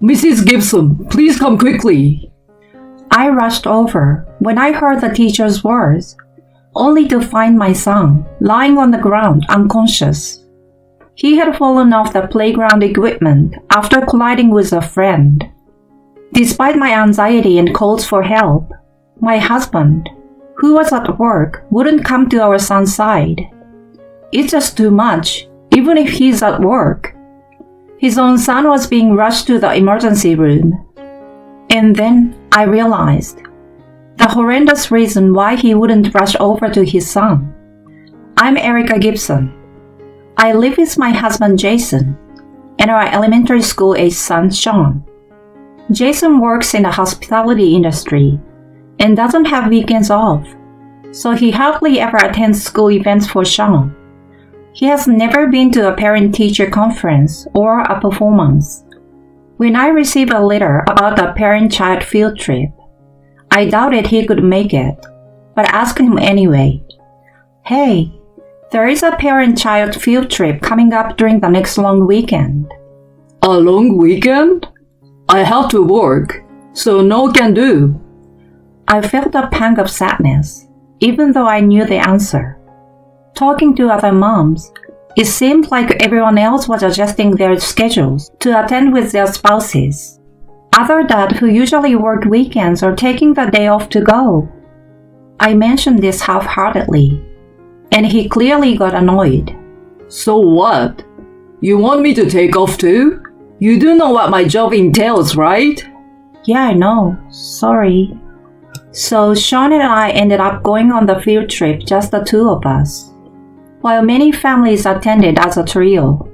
Mrs. Gibson, please come quickly. I rushed over when I heard the teacher's words, only to find my son lying on the ground unconscious. He had fallen off the playground equipment after colliding with a friend. Despite my anxiety and calls for help, my husband, who was at work, wouldn't come to our son's side. It's just too much, even if he's at work. His own son was being rushed to the emergency room. And then I realized the horrendous reason why he wouldn't rush over to his son. I'm Erica Gibson. I live with my husband Jason and our elementary school-age son Sean. Jason works in the hospitality industry and doesn't have weekends off, so he hardly ever attends school events for Sean. He has never been to a parent-teacher conference or a performance. When I received a letter about a parent-child field trip, I doubted he could make it, but asked him anyway. Hey, there is a parent-child field trip coming up during the next long weekend. A long weekend? I have to work, so no can do. I felt a pang of sadness, even though I knew the answer. Talking to other moms, it seemed like everyone else was adjusting their schedules to attend with their spouses. Other dads who usually work weekends are taking the day off to go. I mentioned this half-heartedly, and he clearly got annoyed. So what? You want me to take off too? You do know what my job entails, right? Yeah, I know. Sorry. So Sean and I ended up going on the field trip, just the two of us. While many families attended as a trio,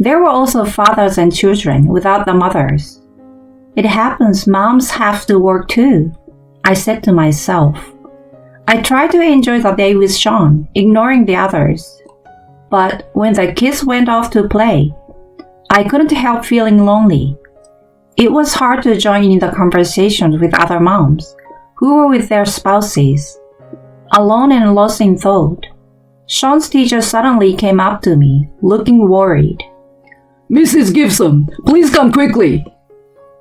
there were also fathers and children without the mothers. It happens moms have to work too, I said to myself. I tried to enjoy the day with Sean, ignoring the others. But when the kids went off to play, I couldn't help feeling lonely. It was hard to join in the conversations with other moms who were with their spouses. Alone and lost in thought, Sean's teacher suddenly came up to me, looking worried. Mrs. Gibson, please come quickly.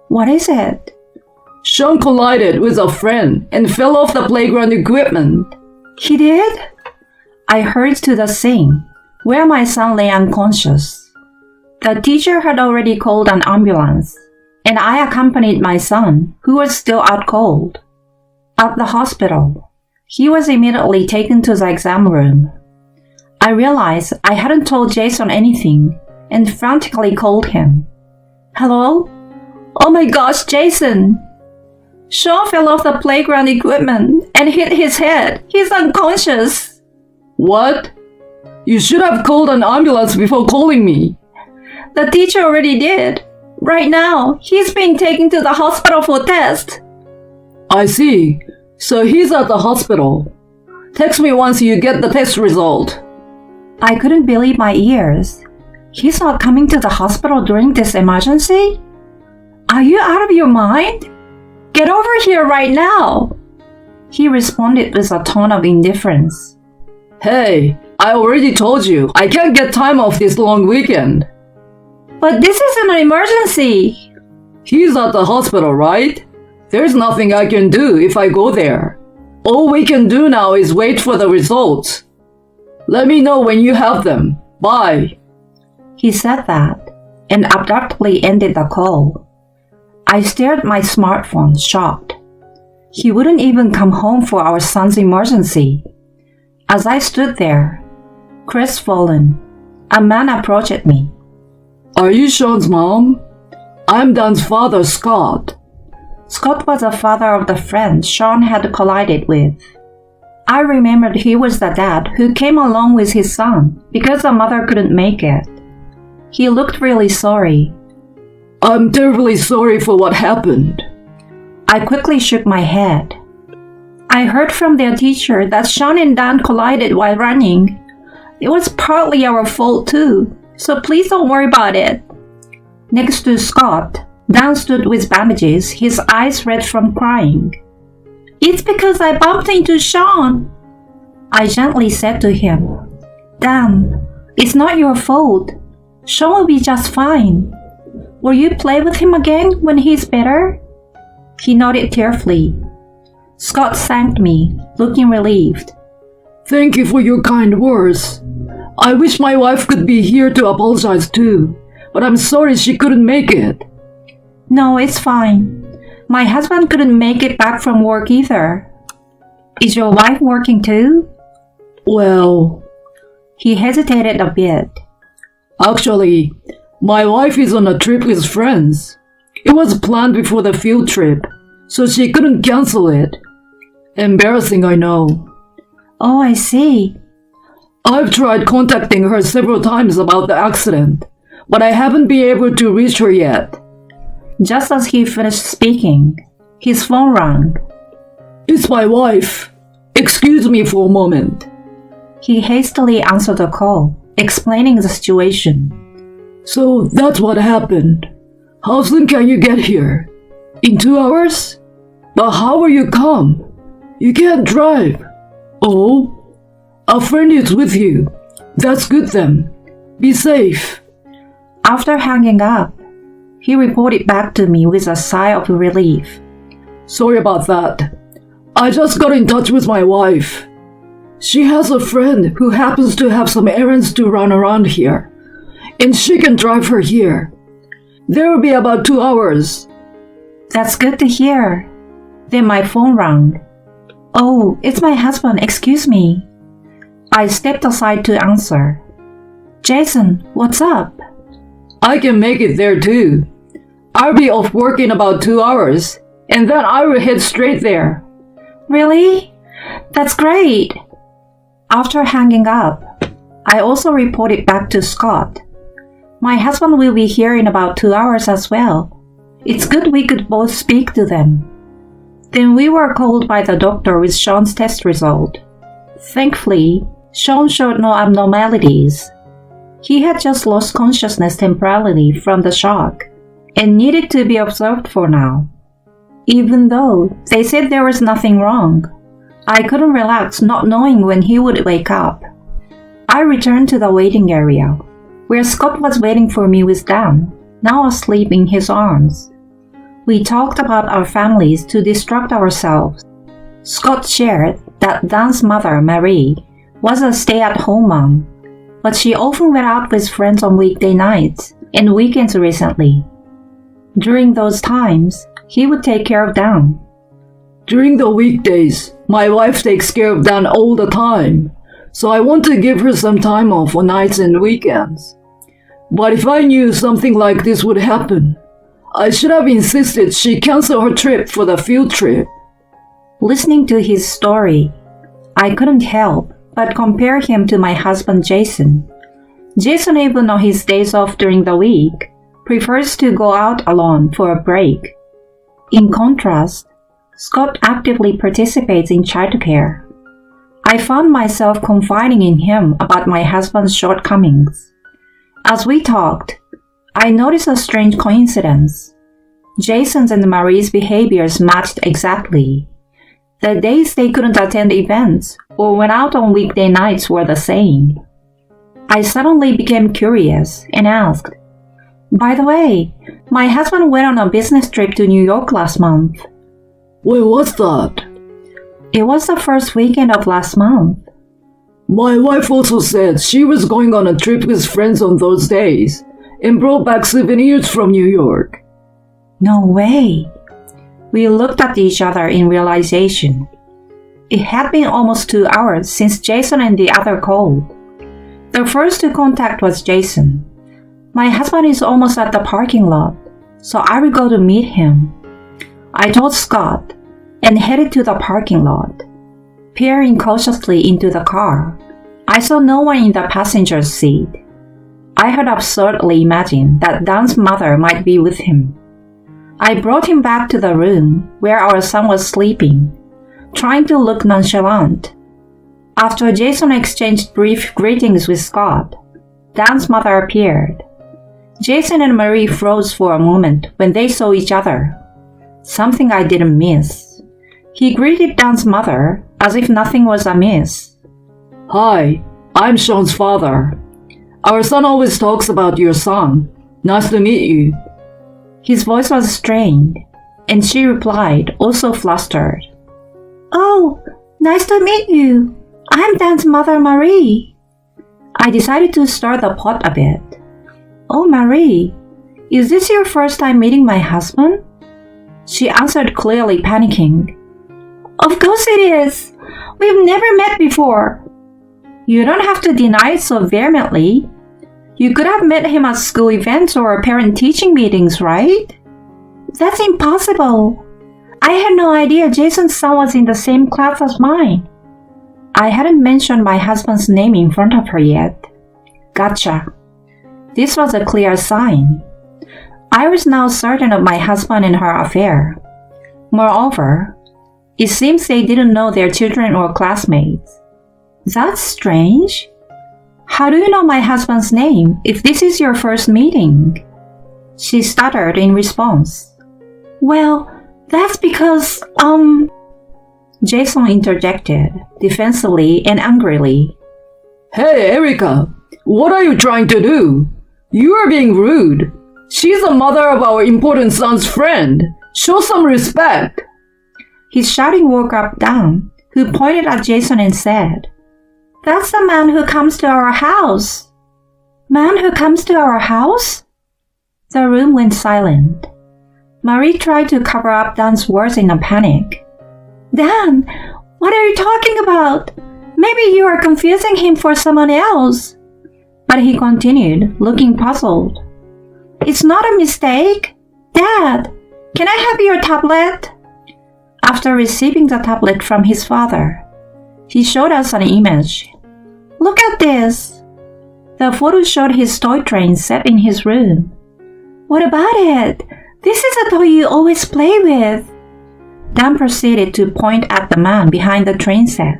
What is it? Sean collided with a friend and fell off the playground equipment. He did? I hurried to the scene, where my son lay unconscious. The teacher had already called an ambulance, and I accompanied my son, who was still out cold. At the hospital, he was immediately taken to the exam room. I realized I hadn't told Jason anything and frantically called him. Hello? Oh my gosh, Jason! Sean fell off the playground equipment and hit his head. He's unconscious. What? You should have called an ambulance before calling me. The teacher already did. Right now, he's being taken to the hospital for tests. I see. So he's at the hospital. Text me once you get the test result. I couldn't believe my ears. He's not coming to the hospital during this emergency? Are you out of your mind? Get over here right now. He responded with a tone of indifference. Hey, I already told you I can't get time off this long weekend. But this is an emergency. He's at the hospital, right? There's nothing I can do if I go there. All we can do now is wait for the results. Let me know when you have them. Bye. He said that and abruptly ended the call. I stared at my smartphone, shocked. He wouldn't even come home for our son's emergency. As I stood there, crestfallen, a man approached me. Are you Sean's mom? I'm Dan's father, Scott. Scott was the father of the friend Sean had collided with. I remembered he was the dad who came along with his son because the mother couldn't make it. He looked really sorry. I'm terribly sorry for what happened. I quickly shook my head. I heard from their teacher that Sean and Dan collided while running. It was partly our fault too, so please don't worry about it. Next to Scott, Dan stood with bandages, his eyes red from crying. It's because I bumped into Sean. I gently said to him, Dan, it's not your fault. Sean will be just fine. Will you play with him again when he's better? He nodded tearfully. Scott thanked me, looking relieved. Thank you for your kind words. I wish my wife could be here to apologize too, but I'm sorry she couldn't make it. No, it's fine. My husband couldn't make it back from work either. Is your wife working too? Well, He hesitated a bit. actually, my wife is on a trip with friends. It was planned before the field trip, so she couldn't cancel it. Embarrassing, I know. Oh, I see. I've tried contacting her several times about the accident, but I haven't been able to reach her yet. Just as he finished speaking, his phone rang. It's my wife. Excuse me for a moment. He hastily answered the call, explaining the situation. So that's what happened. How soon can you get here? In 2 hours? But how will you come? You can't drive. Oh? A friend is with you. That's good then. Be safe. After hanging up, he reported back to me with a sigh of relief. Sorry about that. I just got in touch with my wife. She has a friend who happens to have some errands to run around here, and she can drive her here. There will be about 2 hours. That's good to hear. Then my phone rang. Oh, it's my husband, excuse me. I stepped aside to answer. Jason, what's up? I can make it there too. I'll be off work in about 2 hours, and then I will head straight there. Really? That's great. After hanging up, I also reported back to Scott. My husband will be here in about 2 hours as well. It's good we could both speak to them. Then we were called by the doctor with Sean's test result. Thankfully, Sean showed no abnormalities. He had just lost consciousness temporarily from the shock and needed to be observed for now. Even though they said there was nothing wrong, I couldn't relax not knowing when he would wake up. I returned to the waiting area, where Scott was waiting for me with Dan, now asleep in his arms. We talked about our families to distract ourselves. Scott shared that Dan's mother, Marie, was a stay-at-home mom, but she often went out with friends on weekday nights and weekends recently. During those times, he would take care of Dan. During the weekdays, my wife takes care of Dan all the time, so I want to give her some time off on nights and weekends. But if I knew something like this would happen, I should have insisted she cancel her trip for the field trip. Listening to his story, I couldn't help but compare him to my husband Jason. Jason, even on his days off during the week, prefers to go out alone for a break. In contrast, Scott actively participates in childcare. I found myself confiding in him about my husband's shortcomings. As we talked, I noticed a strange coincidence. Jason's and Marie's behaviors matched exactly. The days they couldn't attend events or went out on weekday nights were the same. I suddenly became curious and asked, "By the way, my husband went on a business trip to New York last month." When was that? It was the first weekend of last month. My wife also said she was going on a trip with friends on those days and brought back souvenirs from New York. No way. We looked at each other in realization. It had been almost 2 hours since Jason and the other called. The first to contact was Jason. My husband is almost at the parking lot, so I will go to meet him. I told Scott and headed to the parking lot. Peering cautiously into the car, I saw no one in the passenger's seat. I had absurdly imagined that Dan's mother might be with him. I brought him back to the room where our son was sleeping, trying to look nonchalant. After Jason exchanged brief greetings with Scott, Dan's mother appeared. Jason and Marie froze for a moment when they saw each other, something I didn't miss. He greeted Dan's mother as if nothing was amiss. Hi, I'm Sean's father. Our son always talks about your son. Nice to meet you. His voice was strained, and she replied, also flustered. Oh, nice to meet you. I'm Dan's mother, Marie. I decided to stir the pot a bit. Oh, Marie, is this your first time meeting my husband? She answered, clearly panicking. Of course it is. We've never met before. You don't have to deny it so vehemently. You could have met him at school events or parent-teaching meetings, right? That's impossible. I had no idea Jason's son was in the same class as mine. I hadn't mentioned my husband's name in front of her yet. Gotcha. This was a clear sign. I was now certain of my husband and her affair. Moreover, it seems they didn't know their children or classmates. That's strange. How do you know my husband's name if this is your first meeting? She stuttered in response. Well, that's because, Jason interjected, defensively and angrily. Hey, Erica, what are you trying to do? You are being rude. She's the mother of our important son's friend. Show some respect. His shouting woke up Dan, who pointed at Jason and said, That's the man who comes to our house. Man who comes to our house? The room went silent. Marie tried to cover up Dan's words in a panic. Dan, what are you talking about? Maybe you are confusing him for someone else. But he continued, looking puzzled. It's not a mistake. Dad, can I have your tablet? After receiving the tablet from his father, he showed us an image. Look at this. The photo showed his toy train set in his room. What about it? This is a toy you always play with. Dan proceeded to point at the man behind the train set.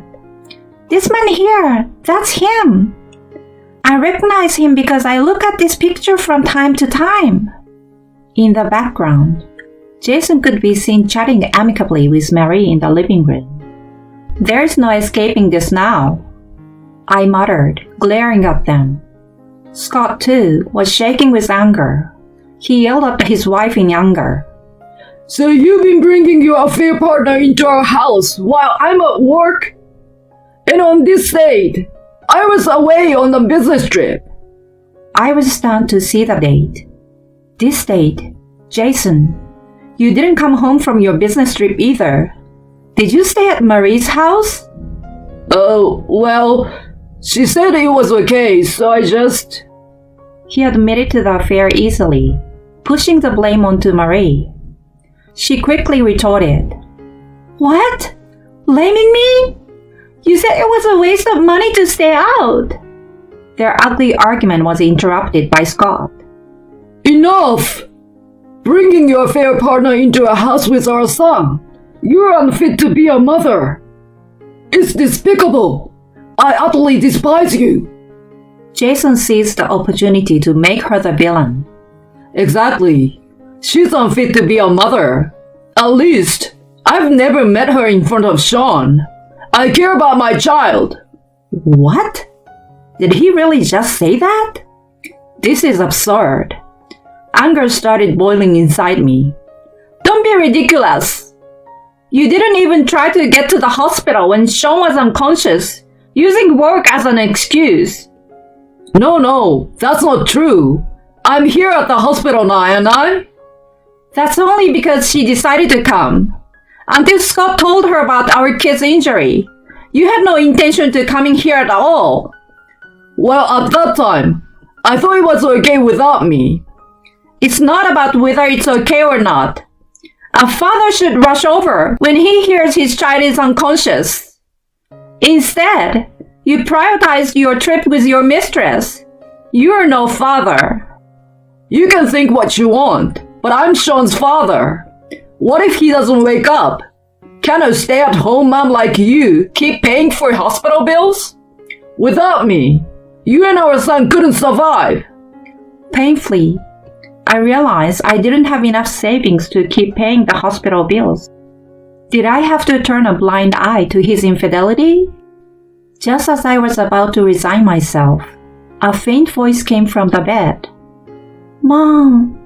This man here, that's him. I recognize him because I look at this picture from time to time. In the background, Jason could be seen chatting amicably with Marie in the living room. There's no escaping this now, I muttered, glaring at them. Scott, too, was shaking with anger. He yelled at his wife in anger. So you've been bringing your affair partner into our house while I'm at work? And on this date, I was away on a business trip. I was stunned to see the date. This date, Jason, you didn't come home from your business trip either. Did you stay at Marie's house? Oh, well, she said it was okay, so I just... He admitted to the affair easily, pushing the blame onto Marie. She quickly retorted. What? Blaming me? You said it was a waste of money to stay out. Their ugly argument was interrupted by Scott. Enough! Bringing your affair partner into a house with our son. You're unfit to be a mother. It's despicable. I utterly despise you. Jason seized the opportunity to make her the villain. Exactly. She's unfit to be a mother. At least, I've never met her in front of Sean. I care about my child. What? Did he really just say that? This is absurd. Anger started boiling inside me. Don't be ridiculous. You didn't even try to get to the hospital when Sean was unconscious, using work as an excuse. No, that's not true. I'm here at the hospital now, and That's only because she decided to come. Until Scott told her about our kid's injury, you had no intention to coming here at all. Well, at that time, I thought it was okay without me. It's not about whether it's okay or not. A father should rush over when he hears his child is unconscious. Instead, you prioritized your trip with your mistress. You're no father. You can think what you want, but I'm Sean's father. What if he doesn't wake up? Can a stay-at-home mom like you keep paying for hospital bills? Without me, you and our son couldn't survive. Painfully, I realized I didn't have enough savings to keep paying the hospital bills. Did I have to turn a blind eye to his infidelity? Just as I was about to resign myself, a faint voice came from the bed. Mom,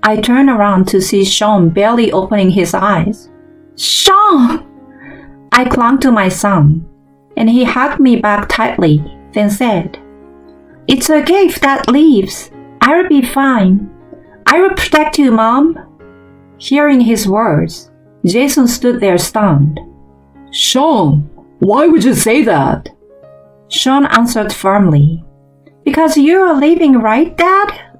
I turned around to see Sean barely opening his eyes. Sean! I clung to my son, and he hugged me back tightly, then said, It's okay if Dad leaves. I will be fine. I will protect you, Mom. Hearing his words, Jason stood there stunned. Sean, why would you say that? Sean answered firmly, Because you are leaving, right, Dad?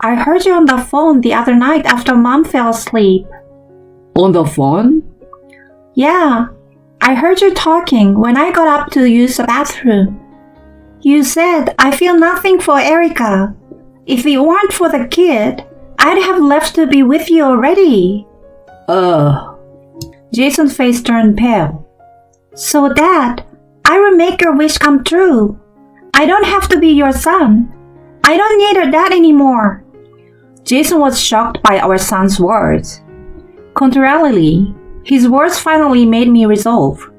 I heard you on the phone the other night after Mom fell asleep. On the phone? Yeah, I heard you talking when I got up to use the bathroom. You said, I feel nothing for Erica. If it weren't for the kid, I'd have left to be with you already. Jason's face turned pale. So, Dad, I will make your wish come true. I don't have to be your son. I don't need a dad anymore. Jason was shocked by our son's words. Contrarily, his words finally made me resolve.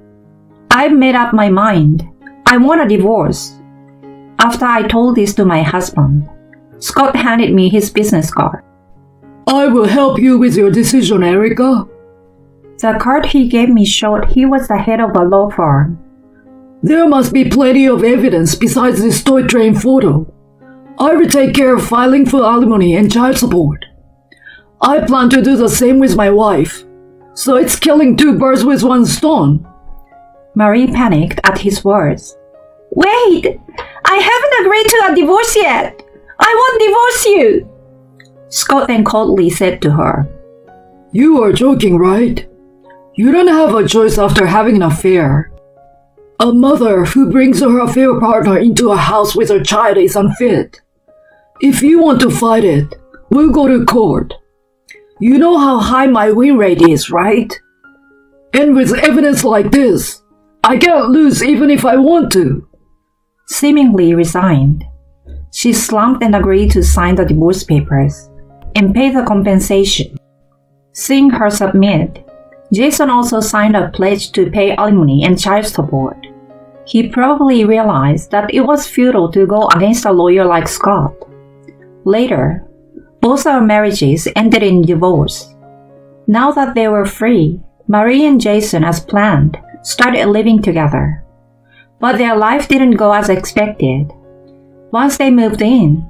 I've made up my mind. I want a divorce. After I told this to my husband, Scott handed me his business card. I will help you with your decision, Erica. The card he gave me showed he was the head of a law firm. There must be plenty of evidence besides this toy train photo. I will take care of filing for alimony and child support. I plan to do the same with my wife, so it's killing two birds with one stone. Marie panicked at his words. Wait! I haven't agreed to a divorce yet! I won't divorce you! Scott then coldly said to her, You are joking, right? You don't have a choice after having an affair. A mother who brings her affair partner into a house with her child is unfit. If you want to fight it, we'll go to court. You know how high my win rate is, right? And with evidence like this, I can't lose even if I want to. Seemingly resigned, she slumped and agreed to sign the divorce papers and pay the compensation. Seeing her submit, Jason also signed a pledge to pay alimony and child support. He probably realized that it was futile to go against a lawyer like Scott. Later, both our marriages ended in divorce. Now that they were free, Marie and Jason, as planned, started living together. But their life didn't go as expected. Once they moved in,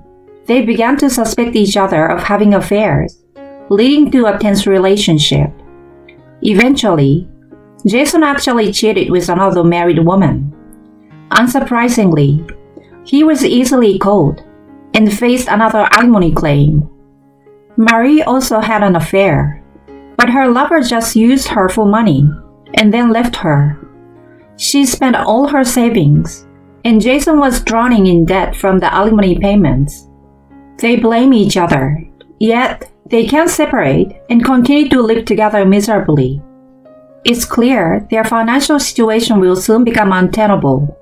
they began to suspect each other of having affairs, leading to a tense relationship. Eventually, Jason actually cheated with another married woman. Unsurprisingly, he was easily caught and faced another alimony claim. Marie also had an affair, but her lover just used her for money and then left her. She spent all her savings, and Jason was drowning in debt from the alimony payments. They blame each other, yet they can't separate and continue to live together miserably. It's clear their financial situation will soon become untenable,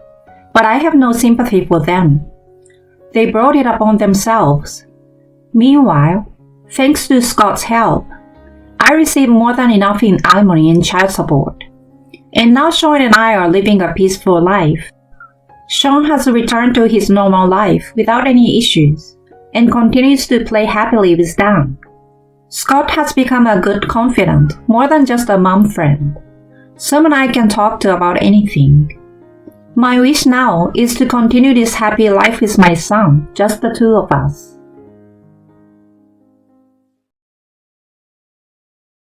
but I have no sympathy for them. They brought it upon themselves. Meanwhile, thanks to Scott's help, I received more than enough in alimony and child support. And now Sean and I are living a peaceful life. Sean has returned to his normal life without any issues and continues to play happily with Dan. Scott has become a good confidant, more than just a mom friend, someone I can talk to about anything. My wish now is to continue this happy life with my son, just the two of us.